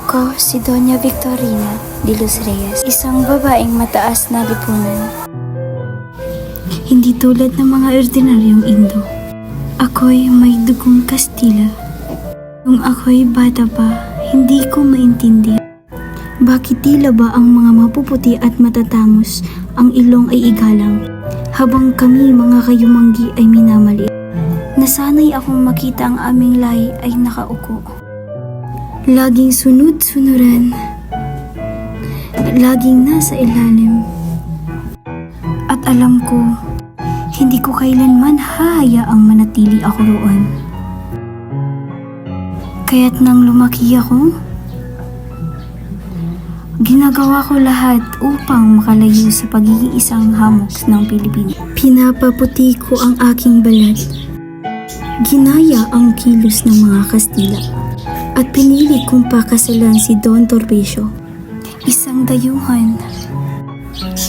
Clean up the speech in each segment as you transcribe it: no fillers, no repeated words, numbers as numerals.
Ako si Doña Victorina de los Reyes, isang babaeng mataas na lipunan. Hindi tulad ng mga ordinaryong Indo. Ako'y may dugong Kastila. Nung ako'y bata pa, hindi ko maintindihan. Bakit tila ba ang mga mapuputi at matatangos ang ilong ay igalang, habang kami mga kayumanggi ay minamaliit? Nasanay akong makita ang aming lahi ay nakauko. Laging sunod-sunuran, laging nasa ilalim. At alam ko, hindi ko kailanman hahayaang manatili ako roon. Kaya't nang lumaki ako, ginagawa ko lahat upang makalayo sa pagiging isang hamog ng Pilipinas. Pinapaputi ko ang aking balat, ginaya ang kilos ng mga Kastila, at pinili kong pakasalan si Don Toribio, isang dayuhan,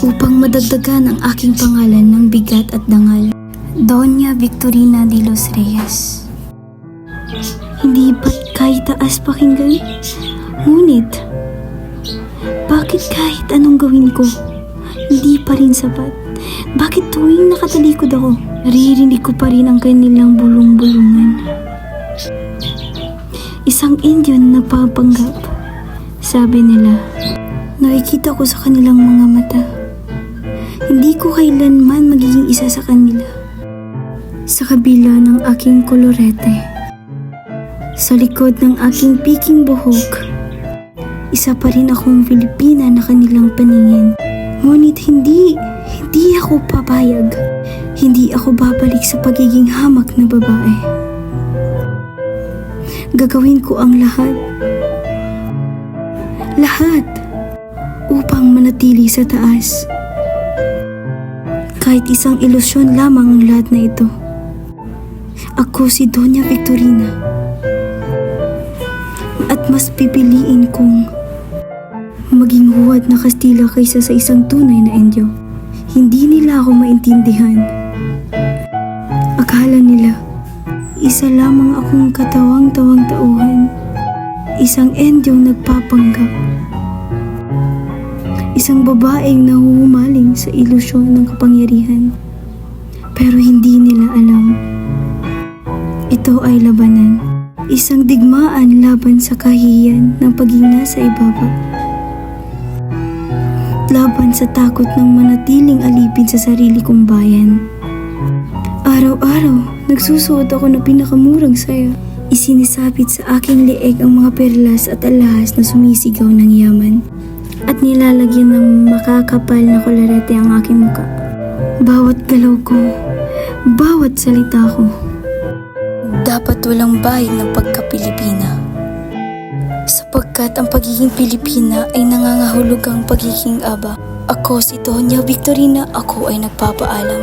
upang madagdagan ang aking pangalan ng bigat at dangal, Doña Victorina de los Reyes. Hindi ba't kahit taas pakinggan? Ngunit, bakit kahit anong gawin ko, hindi pa rin sapat? Bakit tuwing nakatalikod ako, naririnig ko pa rin ang kanilang bulong-bulungan? Isang Indian na papanggap. Sabi nila, nakikita ko sa kanilang mga mata. Hindi ko kailanman magiging isa sa kanila. Sa kabila ng aking kolorete, sa likod ng aking piking buhok, isa pa rin akong Filipina na kanilang paningin. Ngunit hindi ako papayag. Hindi ako babalik sa pagiging hamak na babae. Gagawin ko ang lahat upang manatili sa taas. Kahit isang ilusyon lamang ang lahat na ito. Ako si Doña Victorina. At mas pipiliin kong maging huwad na Kastila kaysa sa isang tunay na Indio. Hindi nila ako maintindihan. Akala nila, isa lamang akong katawang-tawang tauhan. Isang Indyong nagpapanggap. Isang babaeng nahuhumaling sa ilusyon ng kapangyarihan. Pero hindi nila alam. Ito ay labanan. Isang digmaan laban sa kahihiyan ng pagiging nasa ibaba. Laban sa takot ng manatiling alipin sa sarili kong bayan. Araw-araw, nagsusuot ako ng pinakamurang saya. Isinisapit sa aking leeg ang mga perlas at alahas na sumisigaw ng yaman. At nilalagyan ng makakapal na kolorete ang aking muka. Bawat galaw ko, bawat salita ko, dapat walang bahid ng pagka-Pilipina. Sapagkat ang pagiging Pilipina ay nangangahulugang pagiging aba. Ako si Doña Victorina, ako ay nagpapaalam.